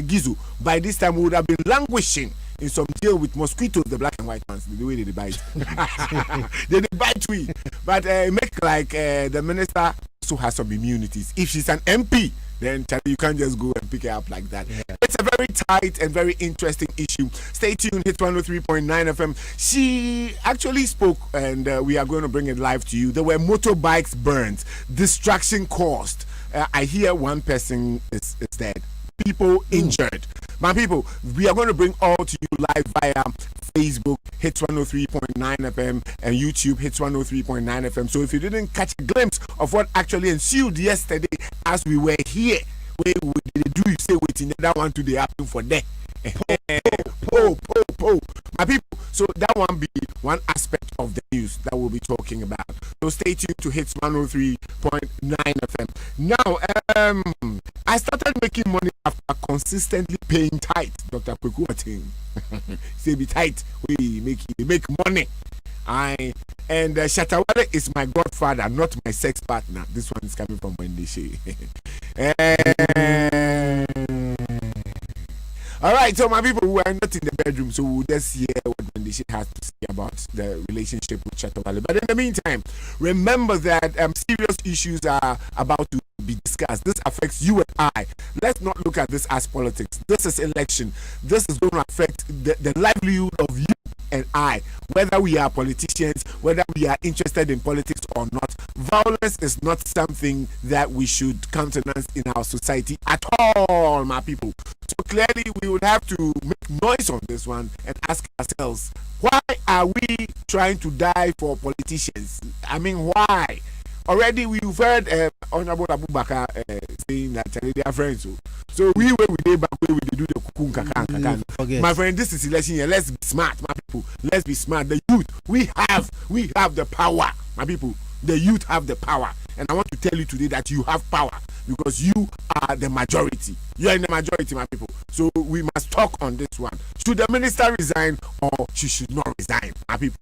Gizu, by this time we would have been languishing in some jail with mosquitoes, the black and white ones, the way they bite. They bite we. But make like the minister also has some immunities. If she's an MP, then you can't just go and pick it up like that. Yeah. It's a very tight and very interesting issue. Stay tuned, Hit 103.9 FM. She actually spoke, and we are going to bring it live to you. There were motorbikes burned, distraction caused. I hear one person is dead. People injured. My people, we are going to bring all to you live via Facebook, Hits 103.9 FM, and YouTube, Hits 103.9 FM. So if you didn't catch a glimpse of what actually ensued yesterday as we were here, where we did do you say waiting, that one today happen for them. My people, so that one be one aspect of the news that we'll be talking about. So stay tuned to Hits 103.9 FM. Now, I started making money after consistently paying tithe. Dr. Kwekuatin say be tithe, we make money. And Shatawale is my godfather, not my sex partner. This one is coming from Wendy Shea. All right, so my people, we are not in the bedroom, so we'll just hear what Wendy Shea has to say about the relationship with Shatawale. But in the meantime, remember that serious issues are about to be discussed. This affects you and I. Let's not look at this as politics. This is election. This is going to affect the livelihood of you and I, whether we are politicians, whether we are interested in politics or not. Violence is not something that we should countenance in our society at all, my people. So clearly we would have to make noise on this one and ask ourselves, why are we trying to die for politicians? I mean, why? Already we've heard Honorable Abubakar saying that they are friends. So we did back where we do the kukun. My friend, this is election year. Let's be smart, my people. Let's be smart. The youth, we have the power, my people. The youth have the power. And I want to tell you today that you have power because you are the majority. You are in the majority, my people. So we must talk on this one. Should the minister resign or she should not resign, my people?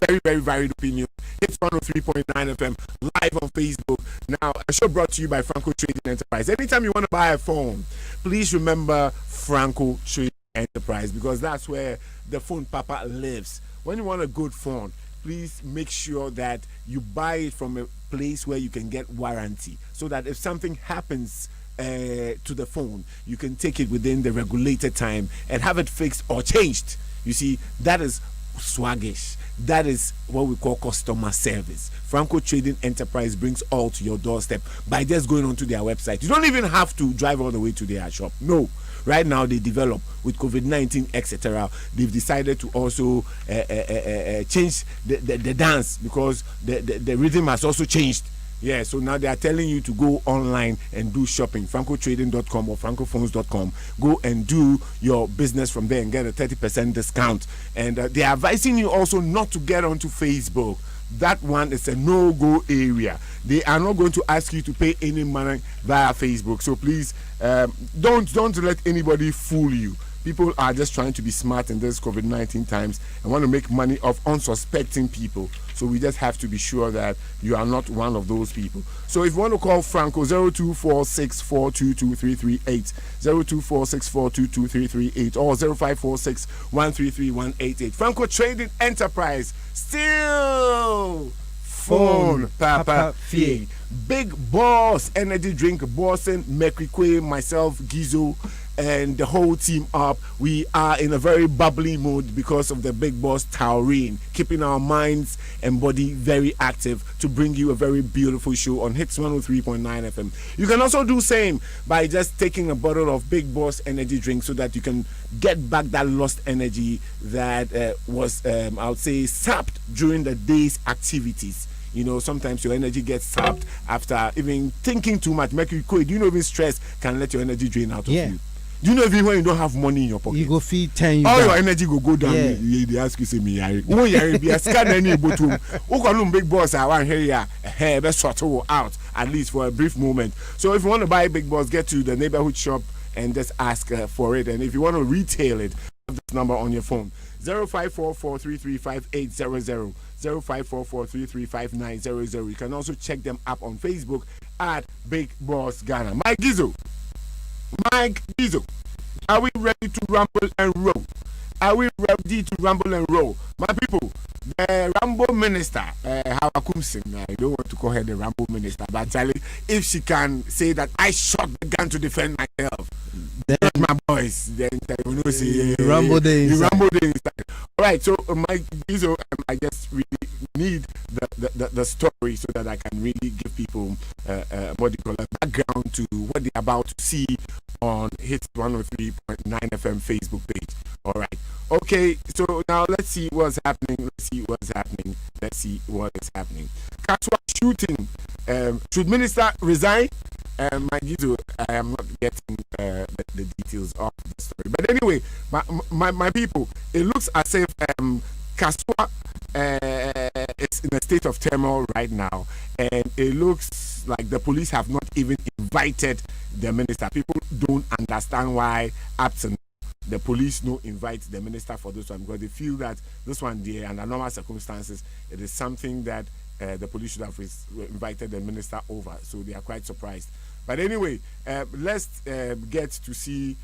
Very, very varied opinion. Hits 103.9 FM, live on Facebook. Now, a show brought to you by Franco Trading Enterprise. Anytime you want to buy a phone, please remember Franco Trading Enterprise because that's where the phone papa lives. When you want a good phone, please make sure that you buy it from a place where you can get warranty so that if something happens to the phone, you can take it within the regulated time and have it fixed or changed. You see, that is swaggish. That is what we call customer service. Franco Trading Enterprise brings all to your doorstep by just going onto their website. You don't even have to drive all the way to their shop. No. Right now, they develop with COVID-19, etc. They've decided to also change the dance because the rhythm has also changed. Yeah, so now they are telling you to go online and do shopping. FrancoTrading.com or FrancoPhones.com. Go and do your business from there and get a 30% discount. And they are advising you also not to get onto Facebook. That one is a no-go area. They are not going to ask you to pay any money via Facebook. So please don't let anybody fool you. People are just trying to be smart in this COVID-19 times and want to make money off unsuspecting people. So we just have to be sure that you are not one of those people. So if you want to call Franco, 0246422338, 0246422338, or 0546133188. Franco Trading Enterprise, still phone papa fee. Big Boss Energy Drink, Boston, Mekrikwe, myself, Gizo, and the whole team up. We are in a very bubbly mood because of the Big Boss taurine, keeping our minds and body very active to bring you a very beautiful show on Hits 103.9 FM. You can also do same by just taking a bottle of Big Boss energy drink so that you can get back that lost energy that was, I would say, sapped during the day's activities. You know, sometimes your energy gets sapped after even thinking too much. Make you quit. You know, even stress can let your energy drain out of you. Do you know even when you don't have money in your pocket, you go feed 10 all your energy go down. They ask you, say me, you scan any bottom. Big Boss, I want here, let's sort out at least for a brief moment. So if you want to buy Big Boss, get to the neighborhood shop and just ask for it. And if you want to retail it, have this number on your phone: 0544335800, 0544335900. You can also check them up on Facebook at Big Boss Ghana. Mike Gizo. Are we ready to rumble and roll? Are we ready to rumble and roll? My people, the Rambo minister, Hawakumsin, I don't want to call her the Rambo minister, but Charlie, if she can say that I shot the gun to defend myself, then my boys, then you know, see Rambo day. Rambo day. All right, so I just really need the story so that I can really give people what they call a background to what they're about to see on Hitz 103.9 FM Facebook page. All right. Okay, so now let's see what's happening. Let's see what is happening. Kasoa shooting. Should minister resign? My Gizo, I am not getting the details of the story. But anyway, my people, it looks as if Kasoa is in a state of turmoil right now. And it looks like the police have not even invited the minister. People don't understand why absent. The police no invite the minister for this one because they feel that this one there under normal circumstances it is something that the police should have invited the minister over, so they are quite surprised. But anyway, let's get to see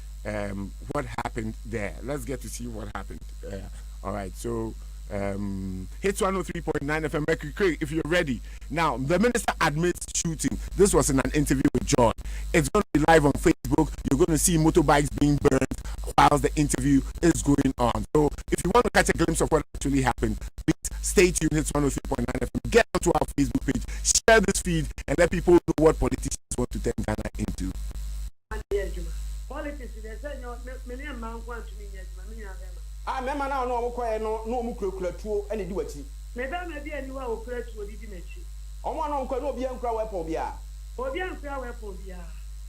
what happened there. Let's get to see what happened. All right, so Hitz 103.9 FM Mercury, if you're ready. Now, the minister admits shooting. This was in an interview with John. It's going to be live on Facebook. You're going to see motorbikes being burned whilst the interview is going on. So, if you want to catch a glimpse of what actually happened, please stay tuned. Hitz 103.9 FM. Get onto our Facebook page, share this feed, and let people know what politicians want to turn Ghana into. Politics, Member now no no tuo ene di wachi. Maybe anyone will create what did you make? No be ankra weapon bia. Obi ankra weapon bia.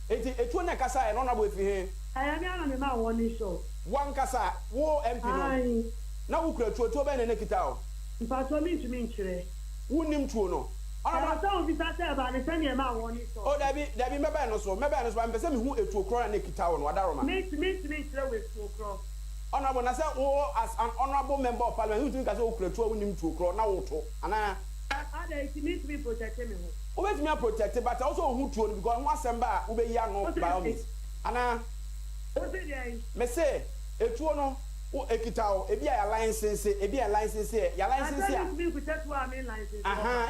Etu na kasa e no na bo fi he. Ayami na ma won show. Wan kasa wo MP no. Na wo kura tuo be ne kita o. Mpa so mi ntumi nkire. Wonim tuo no. Ona ba so bi sa se ba ne se ne ma won show. O dabi meba no so am pese me hu etuo kro na kita o no adaroma. Me nkire we tuo kro. Honorable, I said, as an honorable member of parliament, who think I saw Creator to crow now to and it needs to be protected. Always me protected, but also who to because once and back, obey young by me. And me say, a tuono, a kitao, a be a license, a be a license here, your license here.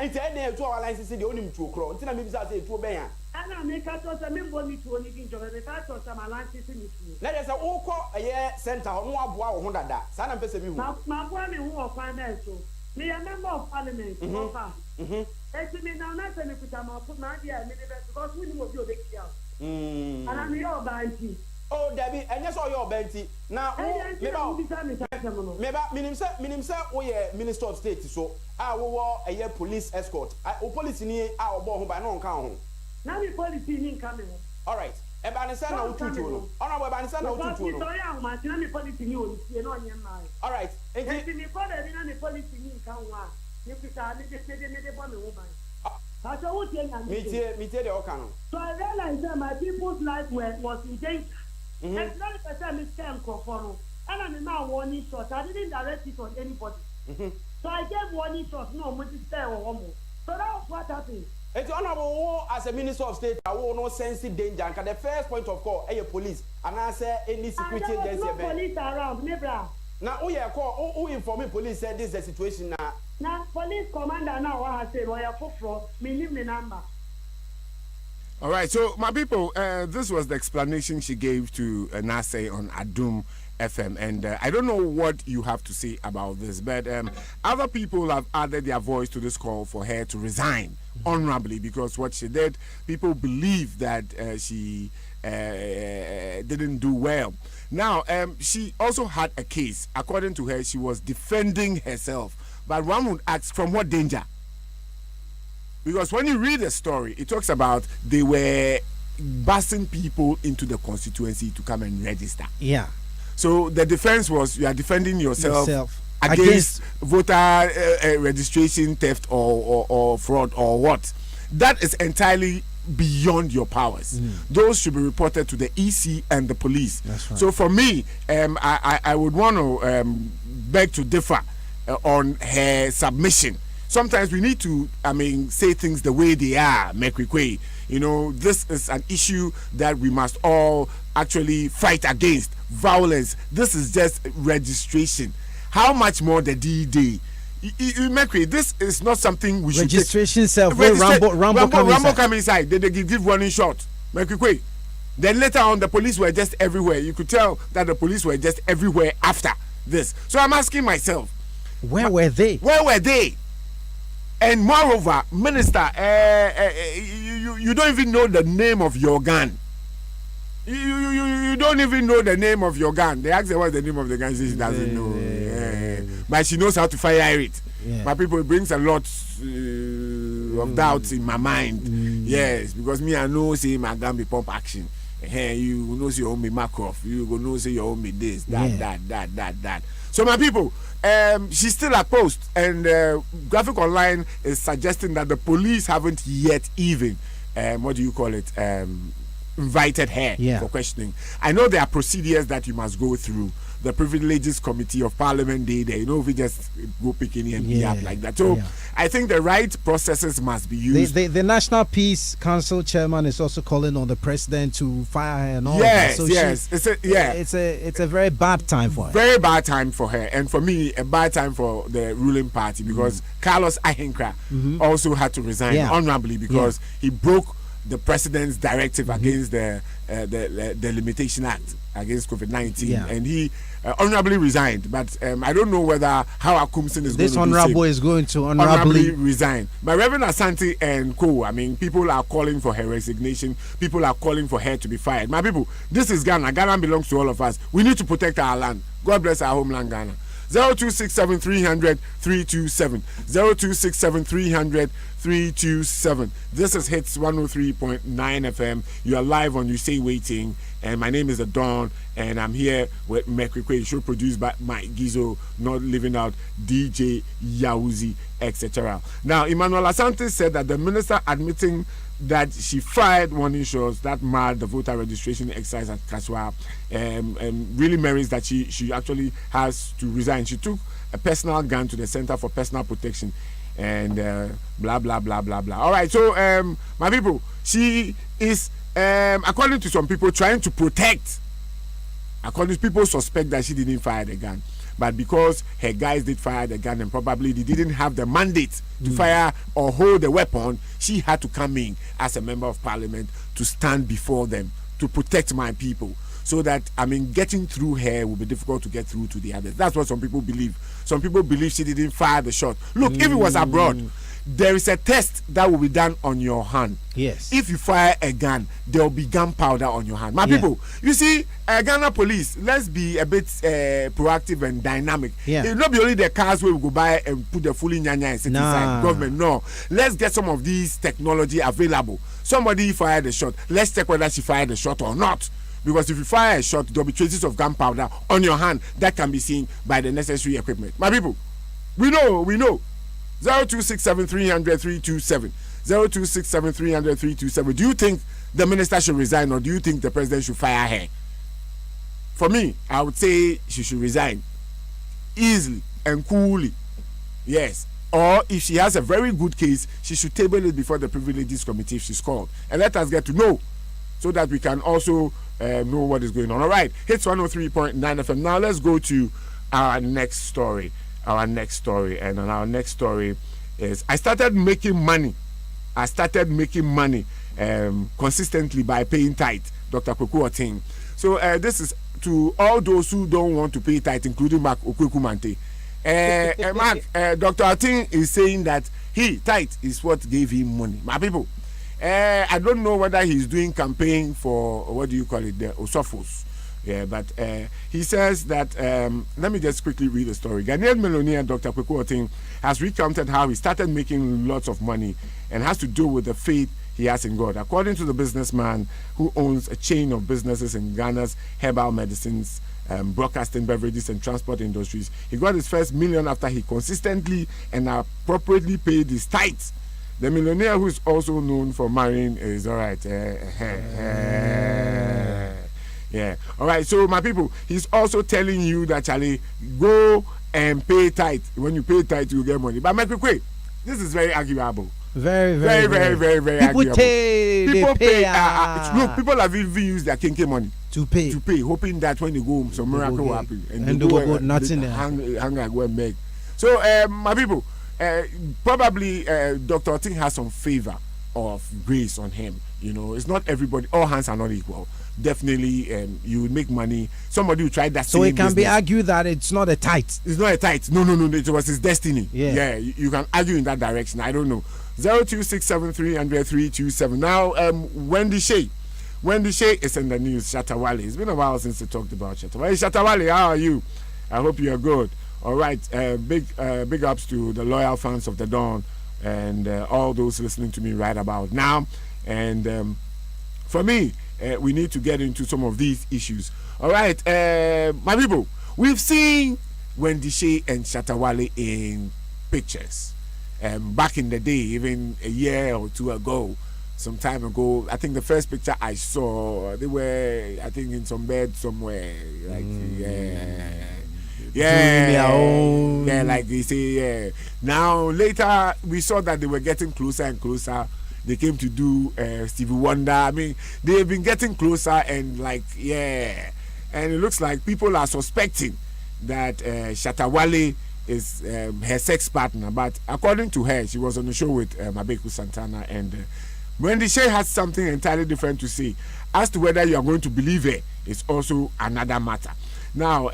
It's any 2 hour license, the only to crow until I maybe say to obey. I make a toss a member to only enjoy the fact of some license in it. Let us all a year center on one wow, Honda, San and Pesaview. My boy, who are financial. Me a member of parliament. Let me now not tell me put my idea because we will be a big deal. And I'm your banty. Oh, Debbie, and yes, all your banty. Now, maybe we are Minister of State, so I will a year police escort. I police near our born by no count. Now the police in coming. All right. Ebanisa na ututu. Honorable Ebanisa na ututu. All right. Me tell the okano. So I realized that my people's life was in danger. And 90% is scam conform. And I'm now warning shot. I didn't direct it on anybody. So I gave warning shot. No, I'm stay or homo. So that was what happened. It's honorable as a Minister of State. I will not sense danger. And the first point of call, police, and I say any security agency. No police around, never. Now, who informing police said this is the situation now. Now, police commander now has said, me leave me number. All right, so my people, this was the explanation she gave to Nase on Adum FM, and I don't know what you have to say about this, but other people have added their voice to this call for her to resign honorably, because what she did, people believe that she didn't do well. Now, she also had a case. According to her, she was defending herself, but one would ask, from what danger? Because when you read the story, it talks about they were busing people into the constituency to come and register. Yeah. So the defense was you are defending yourself against voter registration theft or fraud or what. That is entirely beyond your powers. Those should be reported to the EC and the police. That's right. So for me, I would want to beg to differ on her submission. Sometimes we need to, say things the way they are, Mekwikwe. You know, this is an issue that we must all actually fight against. Violence. This is just registration. How much more the D-Day? This is not something we should take. Registration self. Rambo come inside. They give warning shot. Then later on, the police were just everywhere. You could tell that the police were just everywhere after this. So I'm asking myself, where were they? Where were they? And moreover, Minister, you don't even know the name of your gun. You don't even know the name of your gun. They ask her what's the name of the gun. She doesn't know. But she knows how to fire it. My people, it brings a lot of doubts in my mind. Yes, because me, I know, say, my gun be pump action. You know, say, you own me Macroft. You go know, say, you own me this, that. So, my people, she's still at post. And Graphic Online is suggesting that the police haven't yet even, invited her for questioning. I know there are procedures that you must go through. The Privileges Committee of Parliament Day there, we just go pick any MP up like that. So I think the right processes must be used. The National Peace Council chairman is also calling on the president to fire her and all that. So it's a very bad time for her. Very bad time for her, and for me, a bad time for the ruling party, because Carlos Ahenkra also had to resign honorably because he broke the president's directive against the Limitation Act against COVID-19, and he honorably resigned. But I don't know how Akumsin is this going to honorable is going to honorably resign. But Reverend Asante and co, I mean, people are calling for her resignation. People are calling for her to be fired. My people, this is Ghana. Ghana belongs to all of us. We need to protect our land. God bless our homeland, Ghana. 0267 300 327 0267 300 327. This is Hitz 103.9 FM. You are live on You Say Waiting, and my name is Adon, and I'm here with Mekwekwe, show produced by Mike Gizo, not living out DJ Yauzi, etc. Now, Emmanuel Asante said that the minister admitting that she fired warning shots that marred the voter registration exercise at Kasoa really merits that she actually has to resign. She took a personal gun to the Center for Personal Protection and blah blah blah blah blah. All right, so my people, she is according to some people trying to protect. According to people suspect that she didn't fire the gun, but because her guys did fire the gun and probably they didn't have the mandate to fire or hold the weapon, she had to come in as a member of parliament to stand before them to protect my people. So that, I mean, getting through her will be difficult to get through to the others. That's what some people believe. Some people believe she didn't fire the shot. Look, if it was abroad, there is a test that will be done on your hand. Yes. If you fire a gun, there will be gunpowder on your hand. My people, you see, Ghana police, let's be a bit proactive and dynamic. It will not be only the cars where we go buy and put the fully nyanya and sit inside government. No. Let's get some of these technology available. Somebody fired a shot. Let's check whether she fired a shot or not. Because if you fire a shot, there will be traces of gunpowder on your hand that can be seen by the necessary equipment. My people, we know. 0267 300 327. 0267 300 327. Do you think the minister should resign, or do you think the president should fire her? For me, I would say she should resign easily and coolly. Yes. Or if she has a very good case, she should table it before the Privileges Committee if she's called. And let us get to know, so that we can also know what is going on. All right, Hitz 103.9 FM. Now let's go to our next story. And our next story is I started making money consistently by paying tithe. Dr. Kasoa. So this is to all those who don't want to pay tithe, including Mark Okwekumante. Dr. Ating is saying that tithe is what gave him money. My people, I don't know whether he's doing campaign for, what do you call it, the Osofos. Yeah, but he says that, let me just quickly read the story. Ghanaian millionaire Dr. Kasoa has recounted how he started making lots of money and has to do with the faith he has in God. According to the businessman who owns a chain of businesses in Ghana's herbal medicines, broadcasting, beverages and transport industries, he got his first million after he consistently and appropriately paid his tithes. The millionaire, who is also known for marrying, is all right. Yeah. All right. So, my people, he's also telling you that, Charlie, go and pay tithe. When you pay tithe, you get money. But, my people, this is very arguable. Very people pay. People pay. Look, people have even used their kinky money to pay, hoping that when they go home, some miracle will happen, and they go nothing there. Hang and go and make. So, my people, probably Dr. Ting has some favor of grace on him. You know, it's not everybody. All hands are not equal. Definitely, you will make money. Somebody who tried that. So it can be argued that it's not a tithe. It's not a tithe. No. It was his destiny. Yeah. You can argue in that direction. I don't know. 0267300327. Now, Wendy Shea is in the news. Shatawale. It's been a while since we talked about Shatawale. Shatawale, how are you? I hope you are good. All right. Big ups to the loyal fans of the Dawn and all those listening to me right about now. And for me, we need to get into some of these issues. All right, my people, we've seen Wendy Shea and Shatawale in pictures. Back in the day, even a year or two ago, some time ago, I think the first picture I saw, they were, I think, in some bed somewhere. Like, like they say, yeah. Now, later, we saw that they were getting closer and closer. They came to do Stevie Wonder. I mean, they've been getting closer and and it looks like people are suspecting that Shatawale is her sex partner. But according to her, she was on the show with Mabeku Santana, and Wendy Shea has something entirely different to say. As to whether you are going to believe her is also another matter. Now,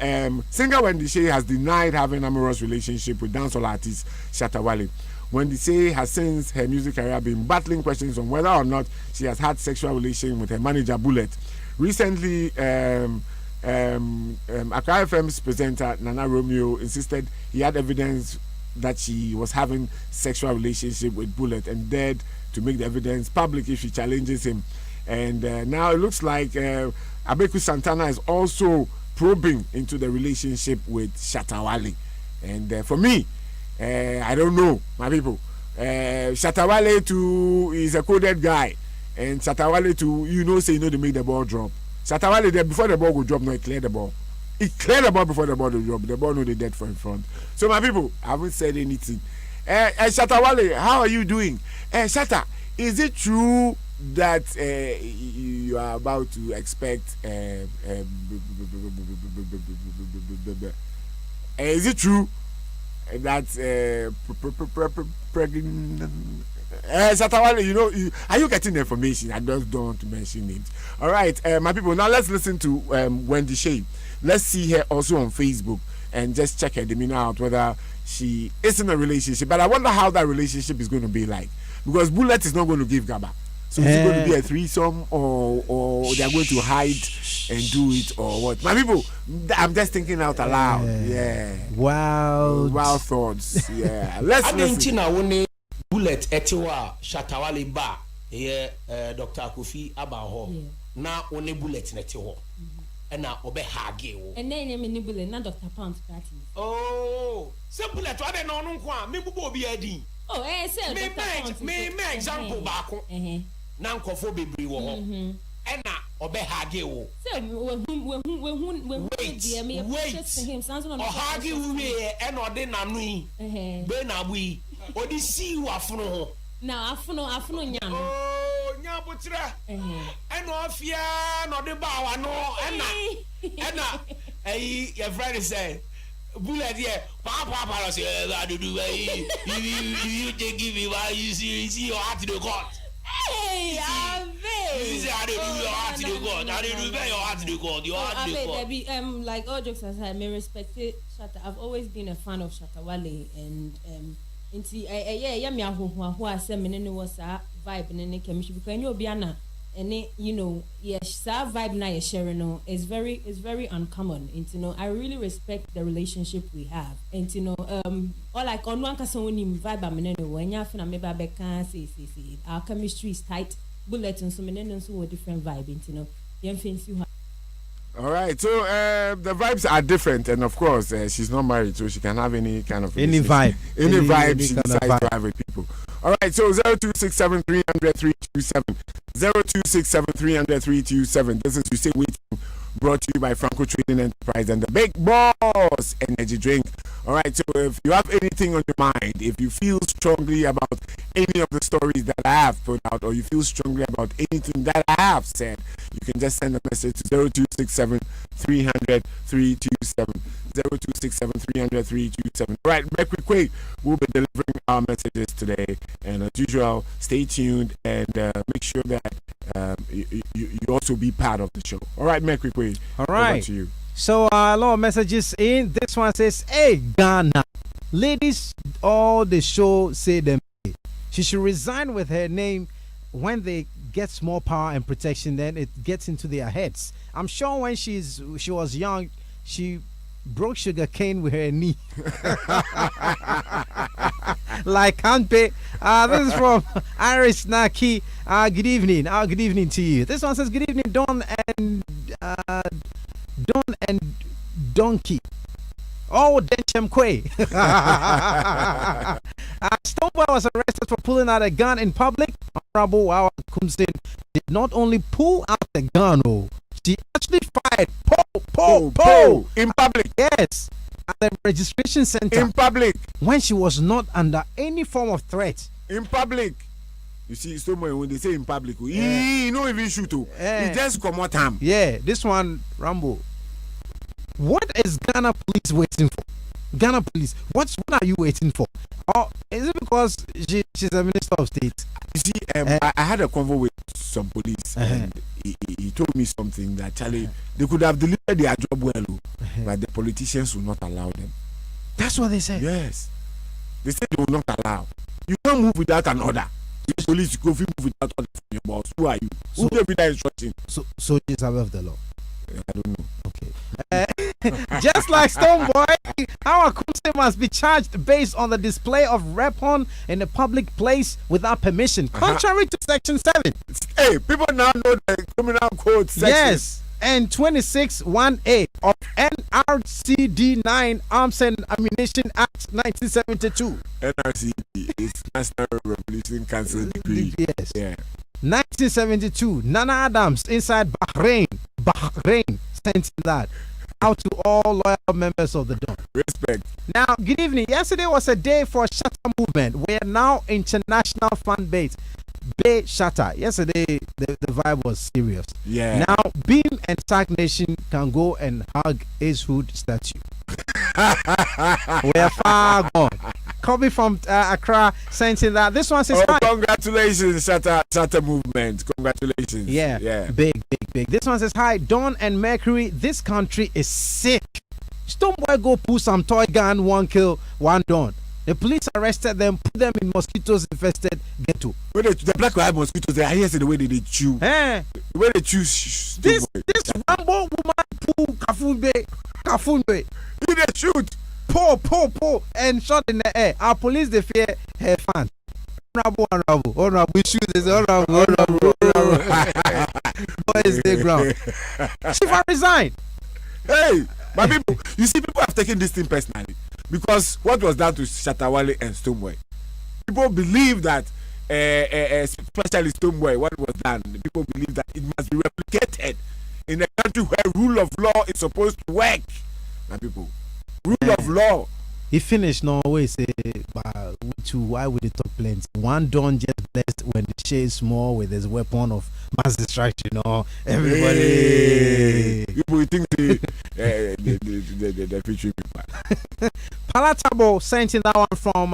singer Wendy Shea has denied having an amorous relationship with dancehall artist Shatawale. Wendy Shea has since her music career been battling questions on whether or not she has had sexual relations with her manager Bullet. Recently, Accra FM's presenter Nana Romeo insisted he had evidence that she was having sexual relationship with Bullet and dared to make the evidence public if she challenges him. And now it looks like Abeku Santana is also probing into the relationship with Shatawale. And for me, I don't know, my people. Shatawale too is a coded guy, and Shatawale too, they make the ball drop. Shatawale there before the ball go drop, no, he cleared the ball. He cleared the ball before the ball go drop. The ball no they dead for in front. So my people, I haven't said anything. Shatawale, how are you doing? Shatta, is it true that you are about to expect? Is it true? That's pregnant. Shatawale, are you getting the information? I just don't want to mention names. All right, my people. Now let's listen to Wendy Shea. Let's see her also on Facebook and just check her demeanor out whether she is in a relationship. But I wonder how that relationship is going to be like, because Bullet is not going to give Gaba. So is it going to be a threesome or they are going to hide and do it or what? My people, I'm just thinking out aloud. Yeah. Wow thoughts. Yeah. Let's listen. Bullet etiwa Shatawale ba Dr. Kofi Abaho. Na one bullet netiho. Na obe hage wo. And then me bullet na Dr. Pounds party. Oh, say bullet wa de no nko me bubo obi adi. Oh, say me example baako. Na nkofo bebri wo ho. Na obe hage wo. Say we hage wo we na ode nanu yi. Be na bu yi. Odi si wa funu ho. Na afuno nya no. Oh, nya butira. Na ofia na ode ba wa no na your friend say Bullet here, Papa say, I do you give me why you see your heart to the God. Hey, you say I do your heart to the God. I do your heart to the God. Your heart to the God. Like all jokes aside, I respect it. Shatta. I've always been a fan of Shatawale, and me who I said me was a vibe and chemistry because you Biana. And yes, that vibe now you're sharing is very uncommon. And I really respect the relationship we have. And or like on one person when you vibe when you're from maybe say our chemistry is tight. Bullet and so many so a different vibe. All right, so the vibes are different, and of course, she's not married, so she can have any kind of any vibe, any vibe she decides to have with people. All right, so 0267300327, 0267300327. This is USEYWETIN, brought to you by Franco Trading Enterprise and the Big Boss Energy Drink All right, so if you have anything on your mind, if you feel strongly about any of the stories that I have put out, or you feel strongly about anything that I have said, you can just send a message to 0267 300 327. 0267 300 327. All right, Mekwe will be delivering our messages today, and as usual, stay tuned and make sure that you also be part of the show. All right, Mekwe. All right. Over to you. So a lot of messages in. This one says, "Hey Ghana, ladies, all the show say them she should resign with her name. When they get more power and protection, then it gets into their heads. I'm sure when she was young, she broke sugar cane with her knee." Like can't pay. This is from Iris Naki. Good evening. Good evening to you. This one says, "Good evening, Don and Donkey." Oh, Denchem Kwe. Stonewall was arrested for pulling out a gun in public. Honorable Wawa Kumsin did not only pull out the gun, she actually fired po in public. Yes, at the registration center in public when she was not under any form of threat. In public. You see, somewhere when they say in public, he no even shoot. He just come out time. Yeah, this one, Rambo. What is Ghana police waiting for? Ghana police, what are you waiting for? Or is it because she's a minister of state? You see, I had a convo with some police, and he told me something that Charlie, they could have delivered their job well, but the politicians will not allow them. That's what they said. Yes, they said they will not allow. You can't move without an order. The police go move without order from your boss. Who are you? Who gave you that instruction? So she's above the law. I don't know. Okay. Just like Stoneboy, our Kumse must be charged based on the display of weapon in a public place without permission, contrary to Section 7. Hey, people now know the criminal code section. Yes, and 26(1)(a) of NRCD 9 Arms and Ammunition Act 1972. NRCD is National Revolution Council Decree. Yes. Yeah. 1972, Nana Adams inside Bahrain sent that out to all loyal members of the Dawn. Respect. Now, good evening. Yesterday was a day for Shatter movement. We are now international fan base. Bay Shatter. Yesterday, the vibe was serious. Yeah. Now, Beam and Tag Nation can go and hug Ace Hood statue. We are far gone. Copy from Accra saying that this one says, hi. Congratulations, Shatter movement. Congratulations. Yeah. Big. This one says, hi, Dawn and Mercury. This country is sick. Stoneboy go pull some toy gun, one kill, one Dawn. The police arrested them, put them in mosquitoes infested ghetto. The black white mosquitoes, I hear the way they chew. The way they chew. This Rambo woman pull Kafunbe. He they shoot. Pull, and shot in the air. Our police, they fear her fans. Honorable, we shoot this. Honorable. Boys, they ground. Shiva resign. Hey, my people, you see, people have taken this thing personally because what was done to Shatawale and Stoneboy, people believe that, especially Stoneboy, what was done, people believe that it must be replicated in a country where rule of law is supposed to work. My people. Rule of law. He finished no way say why would he talk plenty? One Don just blessed when the shade small with his weapon of mass destruction. Everybody. Hey. People think the future people. Palatable sent in that one from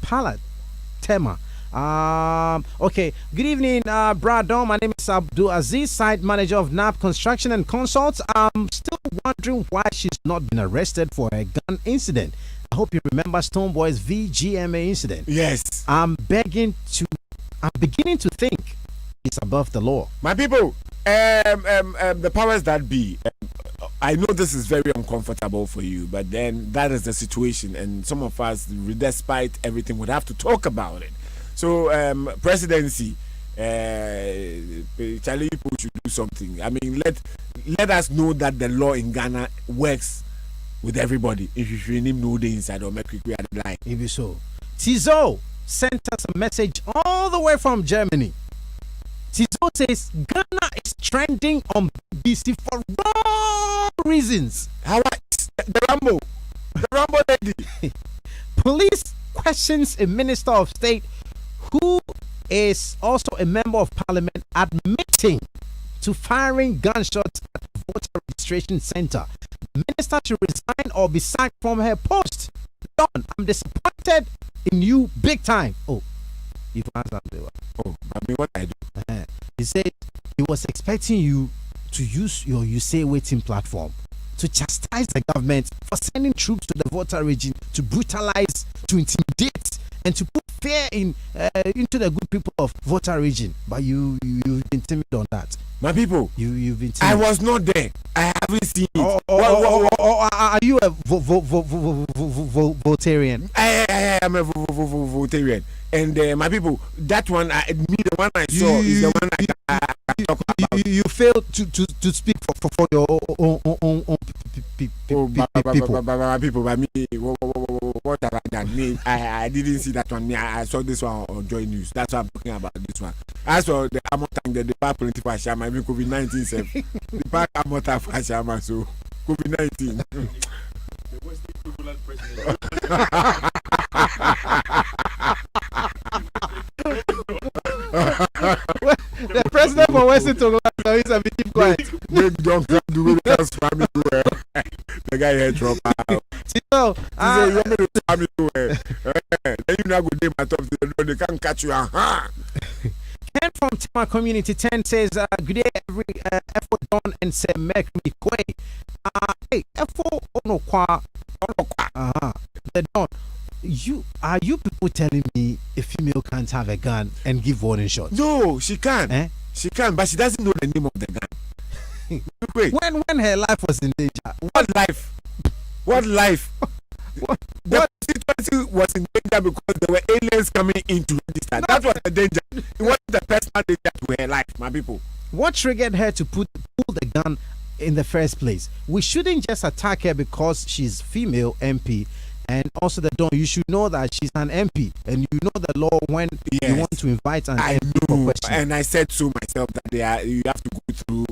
Palatema. Okay, good evening, Brad Don. My name is Abdul Aziz, site manager of NAP Construction and Consults. I'm still wondering why she's not been arrested for a gun incident. I hope you remember Stoneboy's VGMA incident. Yes. I'm beginning to think it's above the law. My people, the powers that be. I know this is very uncomfortable for you, but then that is the situation, and some of us, despite everything, would have to talk about it. So, presidency, Charlie, people should do something. I mean, let us know that the law in Ghana works with everybody. If you should name no day inside or make quick at the line. Maybe so. Tizo sent us a message all the way from Germany. Tizo says Ghana is trending on BBC for wrong reasons. How the Rambo Police questions a minister of state who is also a member of parliament admitting to firing gunshots at the voter registration center. The minister should resign or be sacked from her post. Don, I'm disappointed in you big time. Oh, you've answered. Oh, I mean, what I do? He said he was expecting you to use your USEYWETIN platform to chastise the government for sending troops to the voter region to brutalize, to intimidate, and to put fear into the good people of voter region. But you've been timid on that. My people, you've been timid. I was not there. I haven't seen it. Are you a votarian? I am a votarian. And my people, that one, the one I saw is the one I talk about. You failed to speak for your own people. My people, by me, what have I done? I didn't see that one. I saw this one on Joy News. That's what I'm talking about, this one. I saw the Amotang, the Park Political Shama, COVID-19 self. The Park Amotang for Shama, so COVID-19. The Western equivalent president. The president for Western Togo is a bit quiet. Don't grab the way that's family. The guy had trouble. So, you want me to family. Then you now go to my top. They can't catch you. Ken from Tema Community 10 says, good day, every effort done and say, make me quay. Hey, effort on the Don. Are you people telling me a female can't have a gun and give warning shots? No, she can. She can, but she doesn't know the name of the gun. Wait. When her life was in danger. What life? What life? The situation was in danger because there were aliens coming in to register. That was the danger. It wasn't the personal danger to her life, my people. What triggered her to pull the gun in the first place? We shouldn't just attack her because she's female MP. And also the Don, you should know that she's an MP, and you know the law when you want to invite an MP for question. And I said so myself that you have to go through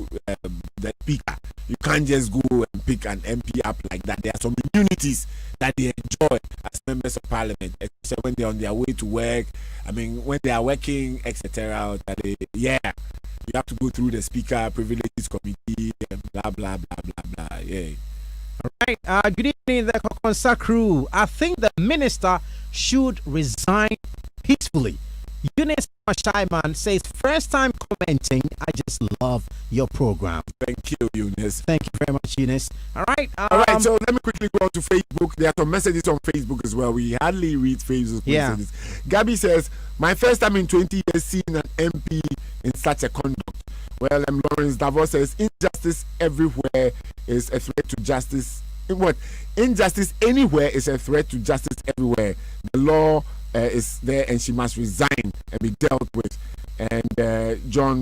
the speaker. You can't just go and pick an MP up like that. There are some immunities that they enjoy as members of parliament, especially when they're on their way to work. I mean, when they are working, etc. You have to go through the speaker privileges committee and blah blah blah blah blah. Yeah. All right. Good evening, the Kokonsa crew. I think the minister should resign peacefully. Eunice Shaiman says, first time commenting. I just love your program. Thank you, Eunice. Thank you very much, Eunice. All right. All right. So let me quickly go on to Facebook. There are some messages on Facebook as well. We hardly read Facebook messages. Gabby says, my first time in 20 years seeing an MP in such a conduct. Well, Lawrence Davos says, injustice everywhere is a threat to justice. What? Injustice anywhere is a threat to justice everywhere. The law is there and she must resign and be dealt with. And John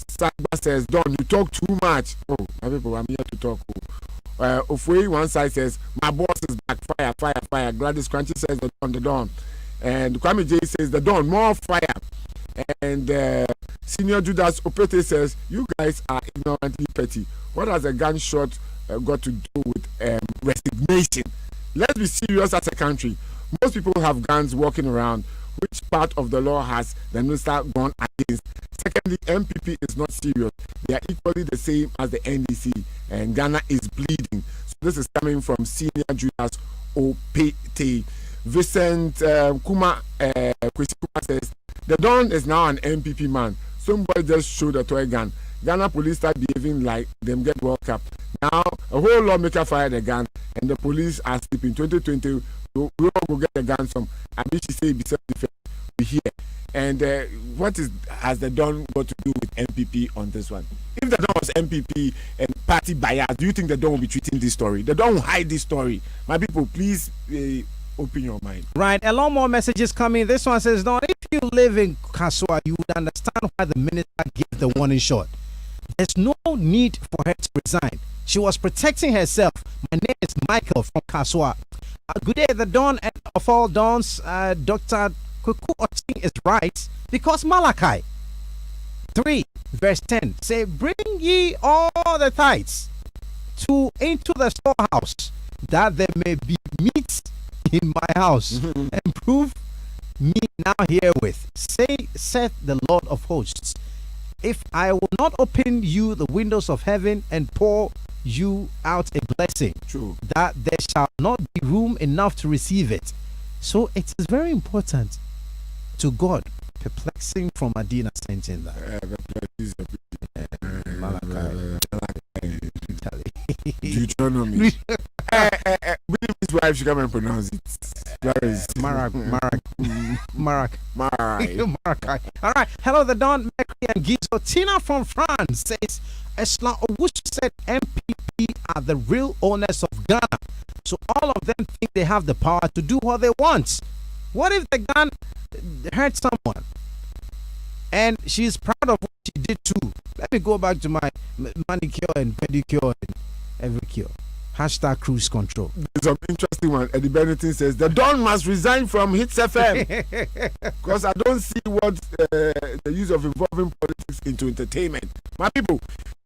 Sagba says, Don, you talk too much. Oh, my people, I'm here to talk. Ofwe, one side says, my boss is back. Fire, fire, fire. Gladys Crunchy says, the Don. And Kwame J says, the Don, more fire. And Senior Judas Opete says, you guys are ignorantly petty. What has a gunshot got to do with resignation? Let's be serious as a country. Most people have guns walking around. Which part of the law has the minister gone against? Secondly, MPP is not serious. They are equally the same as the NDC, and Ghana is bleeding. So this is coming from Senior Judas Opete. Vincent Kuma says, the Don is now an MPP man. Somebody just showed a toy gun. Ghana police start behaving like them get World Cup. Now, a whole lawmaker fired a gun, and the police are sleeping. 2020, we all go get the gun from. I mean, she say, be self-defense. We hear. And what has the Don got to do with MPP on this one? If the Don was MPP and party bias, do you think the Don will be treating this story? The Don will hide this story. My people, please open your mind. Right, a lot more messages coming. This one says, Don, if you live in Kasoa, you would understand why the minister gave the warning shot. There's no need for her to resign. She was protecting herself. My name is Michael from Kasoa. Good day, the Don of all Dons. Dr. Kuku Oting is right because Malachi 3 verse 10 say, bring ye all the tithes into the storehouse, that there may be meat in my house and prove me now herewith, saith the Lord of hosts, if I will not open you the windows of heaven and pour you out a blessing, True. that there shall not be room enough to receive it. So it is very important to God. Perplexing from Adina sent in that. Deuteronomy. William's wife should come and pronounce it. Marakai. All right. Hello, the Don, Mercury, and Gizo. Tina from France says, Eslan Owusu said MPP are the real owners of Ghana. So all of them think they have the power to do what they want. What if the gun hurt someone? And she's proud of what she did too. Let me go back to my manicure and pedicure and every cure. Hashtag cruise control. There's an interesting one. Eddie Benetton says the Don must resign from Hitz FM because I don't see what the use of involving politics into entertainment. My people,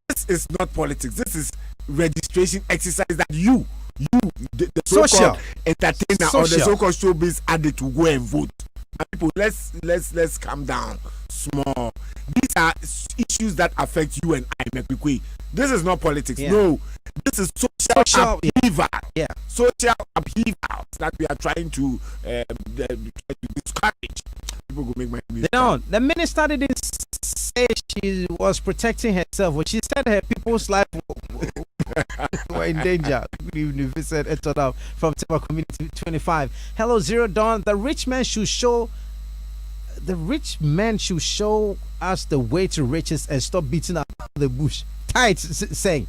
this is not politics. This is registration exercise that the so-called entertainer or the so-called showbiz addict will go and vote. My people, let's calm down small. These are issues that affect you and I, Mekwe. This is not politics. Yeah. No, this is social upheaval. Yeah. Social upheaval that we are trying to discourage. People go make money. The minister didn't say she was protecting herself. When she said her people's life were in danger. Good evening, Vincent Etodal from Timber Community 25. Hello, Zero Dawn. The rich man should show us the way to riches and stop beating up the bush. Tight saying.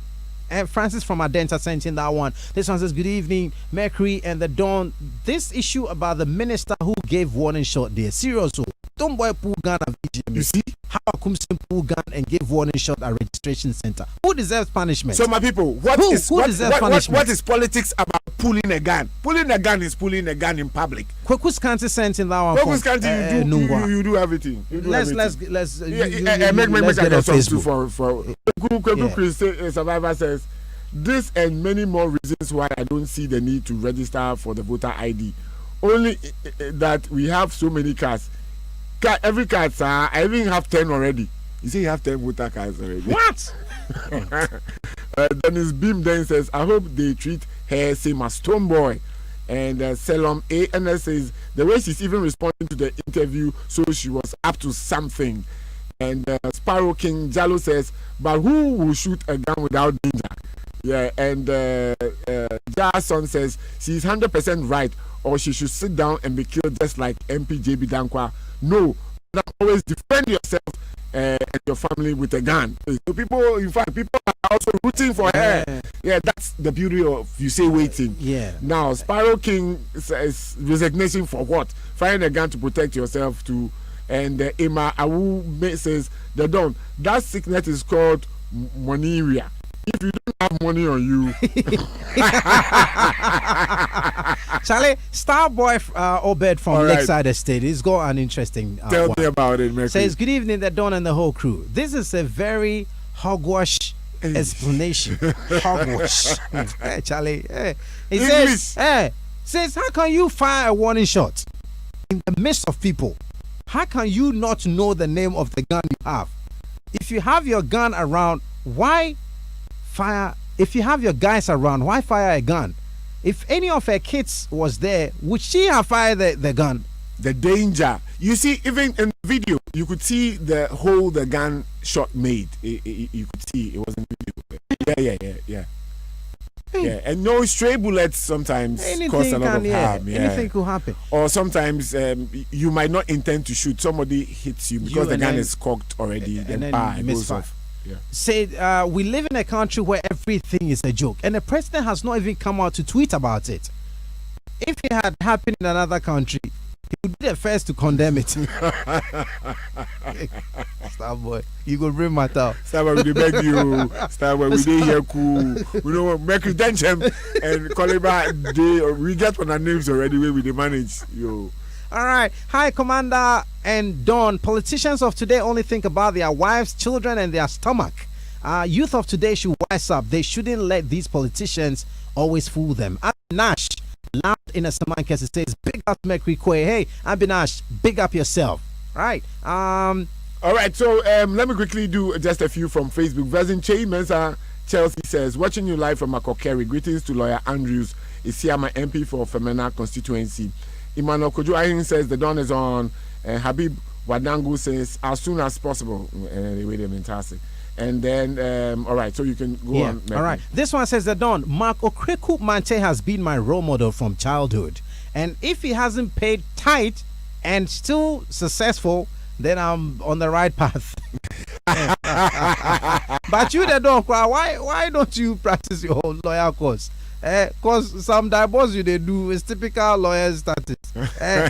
And Francis from Adenta sent in that one. This one says, good evening, Mercury and the Dawn. This issue about the minister who gave warning shot there. Seriously, don't boy pull gun at VGM. You see? How come pull gun and give warning shot at registration center? Who deserves punishment? So my people, who deserves punishment? What is politics about pulling a gun? Pulling a gun is pulling a gun in public. Kwekus Kanti sent in that one. Kwekus Kanti, you do everything. Let's make get a Facebook for Kweku Survivor says this and many more reasons why I don't see the need to register for the voter ID. Only that we have so many cards. Every card, sir, I even have 10 already. You say you have 10 voter cards already. What? Dennis Beam then says, I hope they treat her same as Tomboy. And Selom ANS says, the way she's even responding to the interview, so she was up to something. And Sparrow King Jalo says, but who will shoot a gun without danger? Yeah, and Jason says, she's 100% right, or she should sit down and be killed just like MPJB Dankwa. No, not always defend yourself and your family with a gun. So people, in fact, people are also rooting for her. Yeah, that's the beauty of USEYWETIN. Yeah. Now, Sparrow King says resignation for what? Find a gun to protect yourself too. And Emma Awu says, the Don, that sickness is called moneria. If you don't have money on you, Charlie, Starboy Obed from Lakeside Estate, he's got an interesting tell me about it, Mercury. Says, good evening, the Don and the whole crew. This is a very hogwash explanation. Hogwash. Hey, Charlie. Hey. He says, how can you fire a warning shot in the midst of people? How can you not know the name of the gun you have? If you have your gun around, why fire? If you have your guys around, why fire a gun? If any of her kids was there, would she have fired the gun? The danger. You see, even in the video, you could see the hole the gun shot made. You could see it was in the video. Yeah. Yeah, and no stray bullets sometimes cause a lot of harm. Yeah. Anything could happen. Or sometimes you might not intend to shoot. Somebody hits you because the gun is cocked already. And then it goes off. Yeah. Say, we live in a country where everything is a joke, and the president has not even come out to tweet about it. If it had happened in another country, he would be the first to condemn it. Starboy, you go bring my towel. Starboy, we beg you. Starboy, we dey here cool. We don't want make redemption and call it back. We get on our names already where we manage. Yo. All right. Hi, Commander and Dawn. Politicians of today only think about their wives, children, and their stomach. Youth of today should wise up. They shouldn't let these politicians always fool them. Nash laughed in a Samankes, it says, big up Mercury Kwe. Hey, Abinash, big up yourself. Right. All right, so let me quickly do just a few from Facebook. Virgin Che Mensa Chelsea says, watching you live from Makokeri. Greetings to Lawyer Andrews. Isiama MP for Femena constituency. Emmanuel Kojo Ayin says the dawn is on. Habib Wadangu says as soon as possible. Wait a minute, and then all right, so you can go on. All right, this one says the dawn. Mark Okreku Manche has been my role model from childhood, and if he hasn't paid tight and still successful, then I'm on the right path. But you that don't cry, why don't you practice your whole lawyer course? Cause some divorce you they do is typical lawyer status,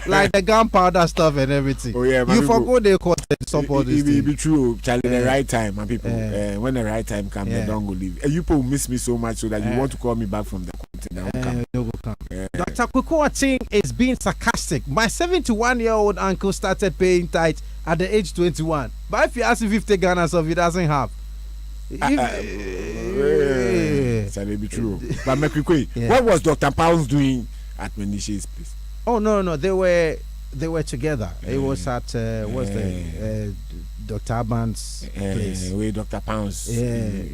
like the gunpowder stuff and everything. Oh yeah, you forgot they court support this. It be true, Charlie. The right time, my people. When the right time comes, they don't go leave. You people miss me so much so that you want to call me back from the court. Dr. Kukuating is being sarcastic. My 71-year-old uncle started paying tithe at the age 21, but if you ask him 50 Ghana of he doesn't have. Shall it be true? But what was Dr. Pounds doing at Menisha's place? Oh no, they were together. It was at what's the Dr. Aban's place. Where Dr. Pounds. Where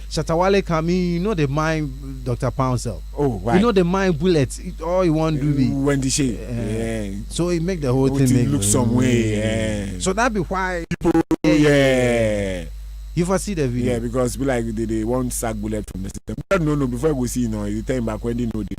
Shatawale Kami, you know the mine Dr. Pounds up. Oh, why? You know the mine bullets. All you want to do when the shade. So it make the whole thing look some way. So that be why people. You first see the video. Yeah, because we like they want sack bullet from the system. But no, before we see the time back when they know they.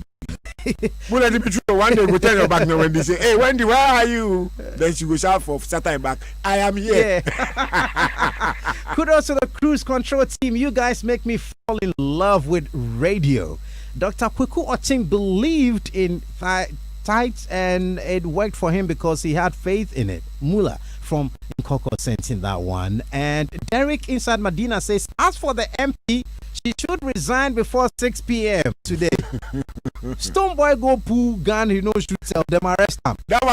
Bullet be true. One day we tell her back now when they say, "Hey, Wendy, where are you?" Then she go shout for Saturday back. I am here. Yeah. Kudos to the cruise control team. You guys make me fall in love with radio. Dr. Kweku Oting believed in tithes and it worked for him because he had faith in it. Mula from Nkoko sent in that one. And Derek inside Medina says, as for the MP, she should resign before 6 p.m. today. Stoneboy go pull gun, he knows to tell them arrest him. That